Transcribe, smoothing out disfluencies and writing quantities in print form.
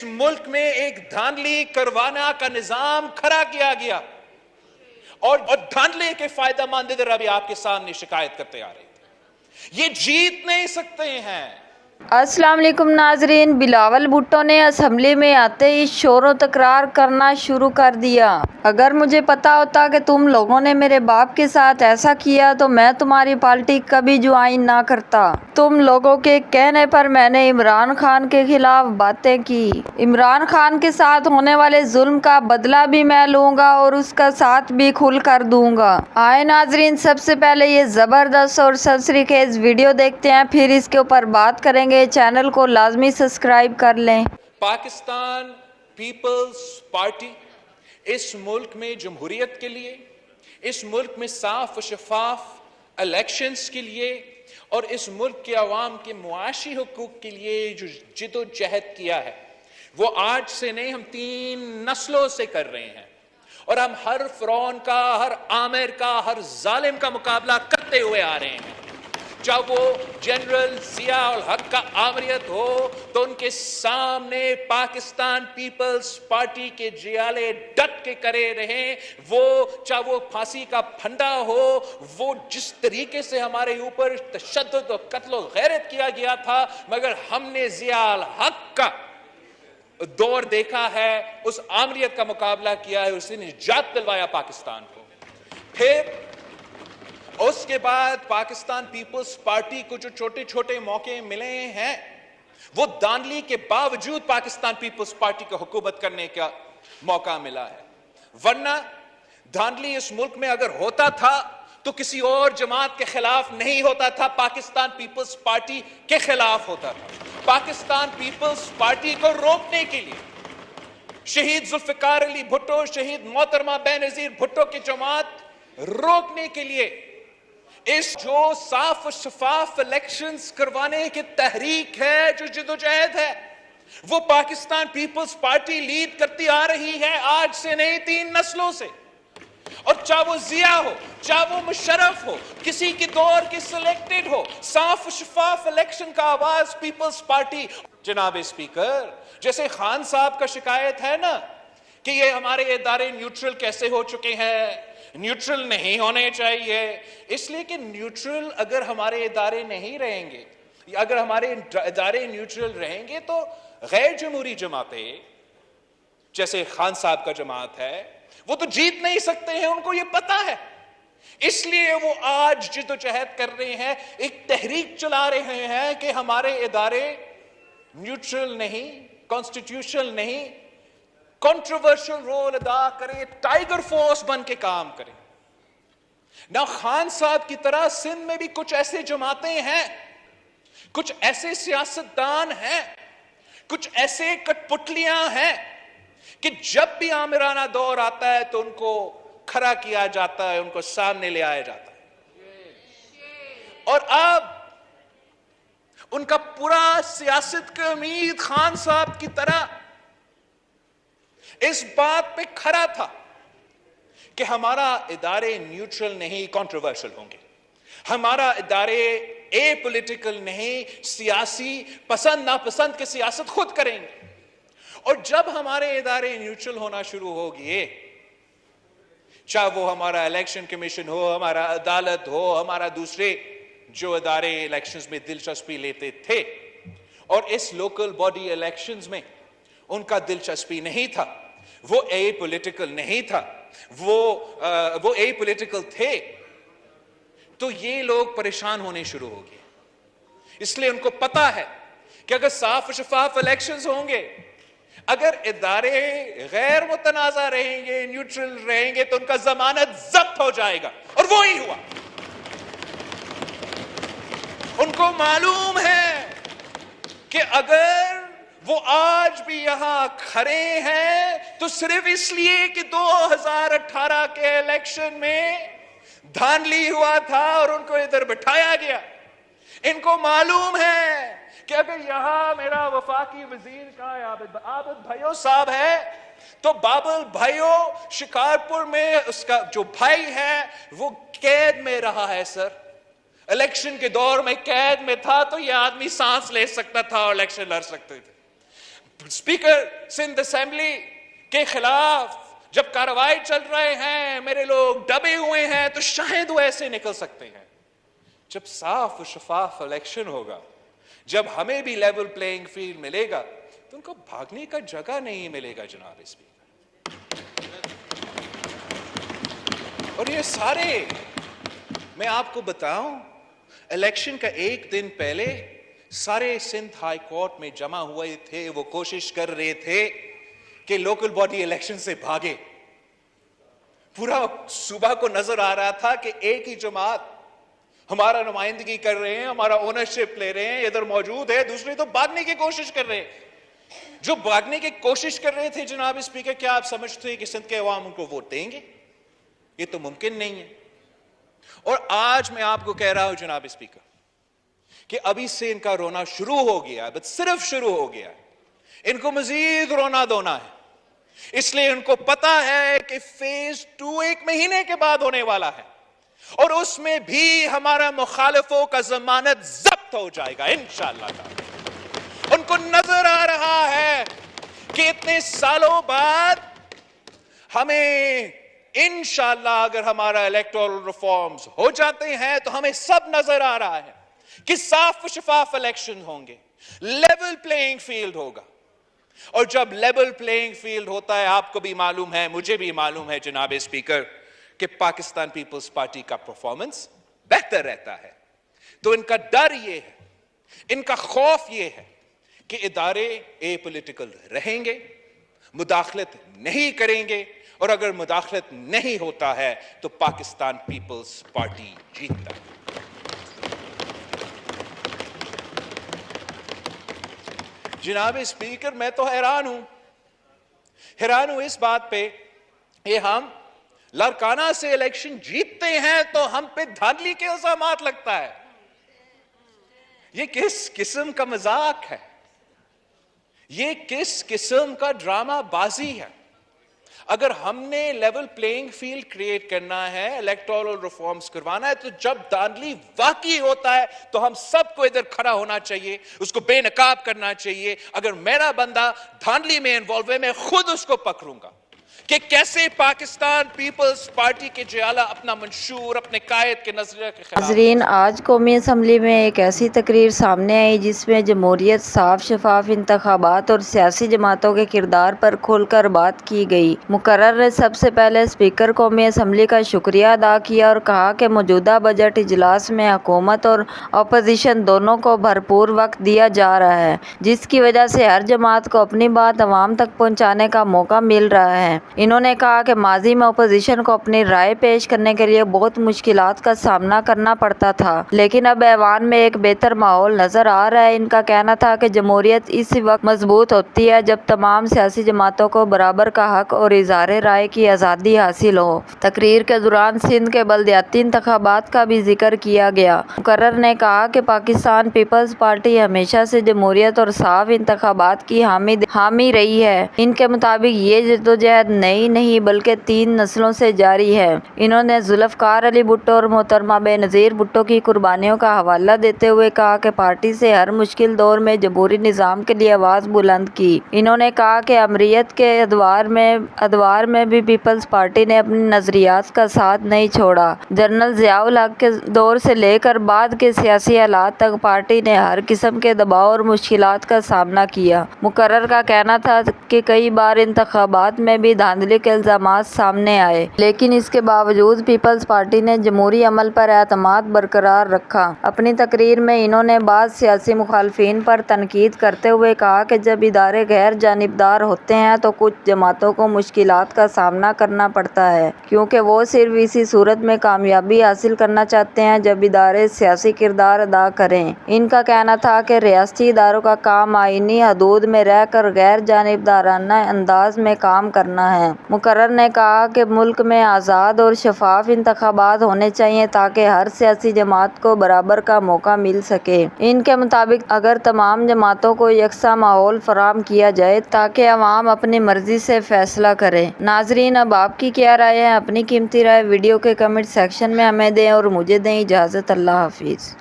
ملک میں ایک دھاندلی کروانا کا نظام کھڑا کیا گیا اور دھاندلی کے فائدہ مند ادھر ابھی آپ کے سامنے شکایت کرتے آ رہے تھے. یہ جیت نہیں سکتے ہیں. السلام علیکم ناظرین. بلاول بھٹو نے اسمبلی میں آتے ہی شور و تکرار کرنا شروع کر دیا. اگر مجھے پتا ہوتا کہ تم لوگوں نے میرے باپ کے ساتھ ایسا کیا تو میں تمہاری پارٹی کبھی جوائن نہ کرتا. تم لوگوں کے کہنے پر میں نے عمران خان کے خلاف باتیں کی. عمران خان کے ساتھ ہونے والے ظلم کا بدلہ بھی میں لوں گا اور اس کا ساتھ بھی کھل کر دوں گا. آئے ناظرین، سب سے پہلے یہ زبردست اور سرسری خیز ویڈیو دیکھتے ہیں، پھر اس کے اوپر بات کریں گے. چینل کو لازمی سبسکرائب کر لیں. پاکستان پیپلز پارٹی اس ملک میں جمہوریت کے لیے، اس ملک میں صاف و شفاف الیکشنز کے لیے اور اس ملک کے عوام کے معاشی حقوق کے لیے جو جد و جہد کیا ہے، وہ آج سے نہیں، ہم 3 نسلوں سے کر رہے ہیں. اور ہم ہر فرعون کا، ہر عامر کا، ہر ظالم کا مقابلہ کرتے ہوئے آ رہے ہیں. چاہے وہ جنرل ضیاء الحق کا آمریت ہو تو ان کے سامنے پاکستان پیپلز پارٹی کے جیالے ڈٹ کے کرے رہیں. وہ چاہے وہ پھانسی کا پھندا ہو، وہ جس طریقے سے ہمارے اوپر تشدد و قتل و غیرت کیا گیا تھا، مگر ہم نے ضیاء الحق کا دور دیکھا ہے، اس آمریت کا مقابلہ کیا ہے، اس نے نجات دلوایا پاکستان کو. پھر اس کے بعد پاکستان پیپلز پارٹی کو جو چھوٹے چھوٹے موقع ملے ہیں، وہ دھاندلی کے باوجود پاکستان پیپلز پارٹی کو حکومت کرنے کا موقع ملا ہے. ورنہ دھاندلی اس ملک میں اگر ہوتا تھا تو کسی اور جماعت کے خلاف نہیں ہوتا تھا، پاکستان پیپلز پارٹی کے خلاف ہوتا تھا. پاکستان پیپلز پارٹی کو روکنے کے لیے شہید ذوالفقار علی بھٹو، شہید محترمہ بینظیر بھٹو کی جماعت روکنے کے لیے اس جو صاف و شفاف الیکشنز کروانے کی تحریک ہے، جو جد و جہد ہے، وہ پاکستان پیپلز پارٹی لیڈ کرتی آ رہی ہے، آج سے نہیں 3 نسلوں سے. اور چاہے وہ ضیاء ہو، چاہے وہ مشرف ہو، کسی کی دور کی سلیکٹڈ ہو، صاف و شفاف الیکشن کا آواز پیپلز پارٹی. جناب اسپیکر، جیسے خان صاحب کا شکایت ہے نا کہ یہ ہمارے ادارے نیوٹرل کیسے ہو چکے ہیں، نیوٹرل نہیں ہونے چاہیے، اس لیے کہ نیوٹرل اگر ہمارے ادارے نہیں رہیں گے، اگر ہمارے ادارے نیوٹرل رہیں گے تو غیر جمہوری جماعتیں جیسے خان صاحب کا جماعت ہے وہ تو جیت نہیں سکتے ہیں، ان کو یہ پتا ہے. اس لیے وہ آج جد و جہد کر رہے ہیں، ایک تحریک چلا رہے ہیں کہ ہمارے ادارے نیوٹرل نہیں، کانسٹیٹیوشنل نہیں، کنٹروورشل رول ادا کرے، ٹائیگر فورس بن کے کام کرے. نہ خان صاحب کی طرح سندھ میں بھی کچھ ایسے جماعتیں ہیں، کچھ ایسے سیاستدان ہیں، کچھ ایسے کٹ پتلیاں ہیں کہ جب بھی آمرانہ دور آتا ہے تو ان کو کھڑا کیا جاتا ہے، ان کو سامنے لے آیا جاتا ہے. اور اب ان کا پورا سیاست کا امید خان صاحب کی طرح اس بات پہ کھڑا تھا کہ ہمارا ادارے نیوٹرل نہیں، کنٹروورشل ہوں گے، ہمارا ادارے اے پولیٹیکل نہیں، سیاسی پسند ناپسند کی سیاست خود کریں گے. اور جب ہمارے ادارے نیوٹرل ہونا شروع ہو گئے، چاہے وہ ہمارا الیکشن کمیشن ہو، ہمارا عدالت ہو، ہمارا دوسرے جو ادارے الیکشنز میں دلچسپی لیتے تھے، اور اس لوکل باڈی الیکشنز میں ان کا دلچسپی نہیں تھا، وہ اے پولیٹیکل نہیں تھا، وہ اے پولیٹیکل تھے، تو یہ لوگ پریشان ہونے شروع ہو گئے. اس لیے ان کو پتا ہے کہ اگر صاف و شفاف الیکشنز ہوں گے، اگر ادارے غیر متنازع رہیں گے، نیوٹرل رہیں گے، تو ان کا ضمانت ضبط ہو جائے گا. اور وہی ہوا. ان کو معلوم ہے کہ اگر وہ آج بھی یہاں کھڑے ہیں تو صرف اس لیے کہ 2018 کے الیکشن میں دھاندلی ہوا تھا اور ان کو ادھر بٹھایا گیا. ان کو معلوم ہے کہ اگر یہاں میرا وفاقی وزیر کا عابد بھائیو صاحب ہے تو بابل بھائیو شکارپور میں اس کا جو بھائی ہے وہ قید میں رہا ہے. سر، الیکشن کے دور میں قید میں تھا تو یہ آدمی سانس لے سکتا تھا اور الیکشن لڑ سکتے تھے. स्पीकर सिंध असेंबली के खिलाफ जब कार्रवाई चल रहे हैं, मेरे लोग दबे हुए हैं, तो शायद वो ऐसे निकल सकते हैं। जब साफ और शफाफ इलेक्शन होगा, जब हमें भी लेवल प्लेइंग फील्ड मिलेगा, तो उनको भागने का जगह नहीं मिलेगा जनाब स्पीकर। और ये सारे, मैं आपको बताऊं, इलेक्शन का एक दिन पहले सारे सिंध हाई कोर्ट में जमा हुए थे। वो कोशिश कर रहे थे कि लोकल बॉडी इलेक्शन से भागे। पूरा सूबा को नजर आ रहा था कि एक ही जमात हमारा नुमाइंदगी कर रहे हैं, हमारा ओनरशिप ले रहे हैं, इधर मौजूद है, दूसरे तो भागने की कोशिश कर रहे हैं। जो भागने की कोशिश कर रहे थे जनाब स्पीकर, क्या आप समझते हैं कि सिंध के अवाम उनको वोट देंगे? ये तो मुमकिन नहीं है। और आज मैं आपको कह रहा हूं जनाब स्पीकर कि अभी से इनका रोना शुरू हो गया, बस सिर्फ शुरू हो गया। इनको मजीद रोना धोना है, इसलिए उनको पता है कि फेज 2 एक महीने के बाद होने वाला है, और उसमें भी हमारा मुखालिफों का जमानत जब्त हो जाएगा इंशाअल्लाह। उनको नजर आ रहा है कि इतने सालों बाद हमें इंशाअल्लाह, अगर हमारा इलेक्टोरल रिफॉर्म्स हो जाते हैं, तो हमें सब नजर आ रहा है कि साफ शफाफ इलेक्शन होंगे, लेवल प्लेइंग फील्ड होगा। और जब लेवल प्लेइंग फील्ड होता है, आपको भी मालूम है, मुझे भी मालूम है जनाब स्पीकर, कि पाकिस्तान पीपल्स पार्टी का परफॉर्मेंस बेहतर रहता है। तो इनका डर ये है, इनका खौफ ये है कि इदारे एपॉलिटिकल रहेंगे, मुदाखलत नहीं करेंगे, और अगर मुदाखलत नहीं होता है तो पाकिस्तान पीपल्स पार्टी जीतता है। जनाब स्पीकर, मैं तो हैरान हूं इस बात पे, ये हम लड़काना से इलेक्शन जीतते हैं तो हम पे धांधली के इल्जामात लगता है। ये किस किस्म का मजाक है? ये किस किस्म का ड्रामा बाजी है? अगर हमने लेवल प्लेइंग फील्ड क्रिएट करना है, इलेक्टोरल रिफॉर्म्स करवाना है, तो जब धांधली वाकई होता है तो हम सबको इधर खड़ा होना चाहिए, उसको बेनकाब करना चाहिए। अगर मेरा बंदा धांधली में इन्वॉल्व है, मैं खुद उसको पकड़ूंगा कि कैसे पाकिस्तान पीपल्स पार्टी के जियाला अपना मंशूर, अपने कायद के नजरिए के खिलाफ। नाज़रीन, आज कौमी असम्बली में एक ऐसी तकरीर सामने आई जिसमें जमहूरियत, साफ शफाफ इंतखाबात और सियासी जमातों के किरदार पर खुलकर बात की गई। मुकर्रर ने सबसे पहले स्पीकर कौमी असम्बली का शुक्रिया अदा किया और कहा कि मौजूदा बजट इजलास में हुकूमत और अपोजिशन दोनों को भरपूर वक्त दिया जा रहा है, जिसकी वजह से हर जमात को अपनी बात अवाम तक पहुँचाने का मौका मिल रहा है। इन्होंने कहा कि माजी में अपोजिशन को अपनी राय पेश करने के लिए बहुत मुश्किलात का सामना करना पड़ता था, लेकिन अब ऐवान में एक बेहतर माहौल नजर आ रहा है। इनका कहना था कि जमहूरियत इसी वक्त मजबूत होती है जब तमाम सियासी जमातों को बराबर का हक और इज़हार राय की आज़ादी हासिल हो। तकरीर के दौरान सिंध के बल्दियाती इंतखाबात का भी जिक्र किया गया। मुकर्रर ने कहा कि पाकिस्तान पीपल्स पार्टी हमेशा से जमहूरियत और साफ इंतखाबात की हामी रही है। इनके मुताबिक ये जद्दोजहद नई नहीं बल्कि 3 नस्लों से जारी है। इन्होंने जुल्फ़िकार अली भुट्टो और मोहतरमा बेनज़ीर भुट्टो की कुर्बानियों का हवाला देते हुए कहा कि पार्टी से हर मुश्किल दौर में जमहूरी निज़ाम के लिए आवाज़ बुलंद की। इन्होंने कहा कि अमरीत के अदवार में भी पीपल्स पार्टी ने अपने नज़रियात का साथ नहीं छोड़ा। जनरल ज़ियाउल हक के दौर से लेकर बाद के सियासी हालात तक पार्टी ने हर किस्म के दबाव और मुश्किलात का सामना किया। मुकर्रर का कहना था कि कई बार इंतखाबात में भी धांधली के इल्जामात सामने आए, लेकिन इसके बावजूद पीपल्स पार्टी ने जमहूरी अमल पर एतमाद बरकरार रखा। अपनी तकरीर में इन्होंने बाद सियासी मुखालफिन पर तनकीद करते हुए कहा कि जब इदारे गैर जानिबदार होते हैं तो कुछ जमातों को मुश्किलात का सामना करना पड़ता है, क्योंकि वो सिर्फ इसी सूरत में कामयाबी हासिल करना चाहते हैं जब इदारे सियासी किरदार अदा करें। इनका कहना था कि रियासती इदारों का काम आईनी हदूद में रह कर गैर जानिबदाराना अंदाज में काम करना है। मुकर्रर ने कहा कि मुल्क में आज़ाद और शफाफ इंतखाबात होने चाहिए ताकि हर सियासी जमात को बराबर का मौका मिल सके। इनके मुताबिक अगर तमाम जमातों को यकसा माहौल फराहम किया जाए ताकि अवाम अपनी मर्जी से फैसला करे। नाजरीन, अब आपकी क्या राय है? अपनी कीमती राय वीडियो के कमेंट सेक्शन में हमें दें और मुझे दें इजाज़त। अल्लाह हाफिज़।